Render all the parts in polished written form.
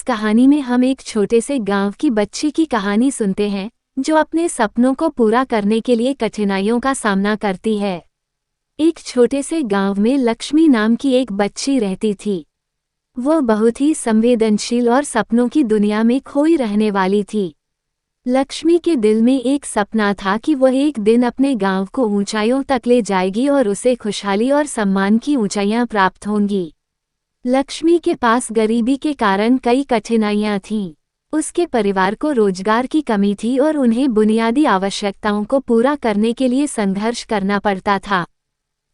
कहानी में हम एक छोटे से गांव की बच्ची की कहानी सुनते हैं जो अपने सपनों को पूरा करने के लिए कठिनाइयों का सामना करती है। एक छोटे से गांव में लक्ष्मी नाम की एक बच्ची रहती थी। वो बहुत ही संवेदनशील और सपनों की दुनिया में खोई रहने वाली थी। लक्ष्मी के दिल में एक सपना था कि वह एक दिन अपने गांव को ऊंचाइयों तक ले जाएगी और उसे खुशहाली और सम्मान की ऊंचाइयां प्राप्त होंगी। लक्ष्मी के पास गरीबी के कारण कई कठिनाइयां थीं। उसके परिवार को रोजगार की कमी थी और उन्हें बुनियादी आवश्यकताओं को पूरा करने के लिए संघर्ष करना पड़ता था।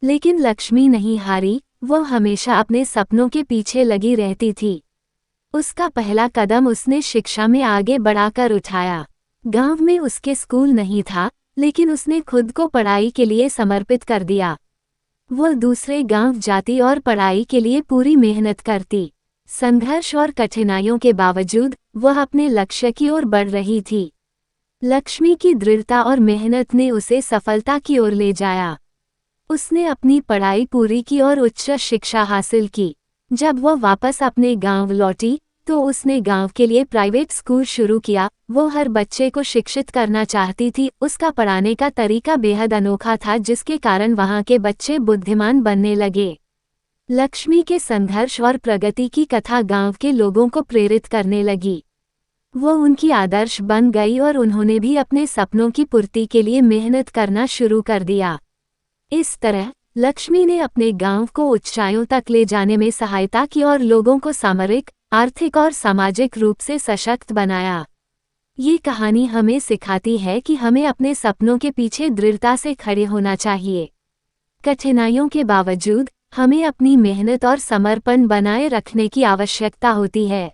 लेकिन लक्ष्मी नहीं हारी, वो हमेशा अपने सपनों के पीछे लगी रहती थी। उसका पहला कदम उसने शिक्षा में आगे बढ़ाकर उठाया। गांव में उसके स्कूल नहीं था, लेकिन उसने खुद को पढ़ाई के लिए समर्पित कर दिया। वो दूसरे गांव जाती और पढ़ाई के लिए पूरी मेहनत करती। संघर्ष और कठिनाइयों के बावजूद वह अपने लक्ष्य की ओर बढ़ रही थी। लक्ष्मी की दृढ़ता और मेहनत ने उसे सफलता की ओर ले जाया। उसने अपनी पढ़ाई पूरी की और उच्च शिक्षा हासिल की। जब वह वापस अपने गांव लौटी तो उसने गांव के लिए प्राइवेट स्कूल शुरू किया। वो हर बच्चे को शिक्षित करना चाहती थी। उसका पढ़ाने का तरीका बेहद अनोखा था, जिसके कारण वहां के बच्चे बुद्धिमान बनने लगे। लक्ष्मी के संघर्ष और प्रगति की कथा गांव के लोगों को प्रेरित करने लगी। वो उनकी आदर्श बन गई और उन्होंने भी अपने सपनों की पूर्ति के लिए मेहनत करना शुरू कर दिया। इस तरह लक्ष्मी ने अपने गांव को ऊंचाइयों तक ले जाने में सहायता की और लोगों को सामरिक, आर्थिक और सामाजिक रूप से सशक्त बनाया। ये कहानी हमें सिखाती है कि हमें अपने सपनों के पीछे दृढ़ता से खड़े होना चाहिए। कठिनाइयों के बावजूद हमें अपनी मेहनत और समर्पण बनाए रखने की आवश्यकता होती है।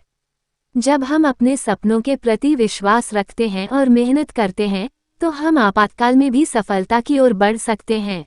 जब हम अपने सपनों के प्रति विश्वास रखते हैं और मेहनत करते हैं, तो हम आपातकाल में भी सफलता की ओर बढ़ सकते हैं।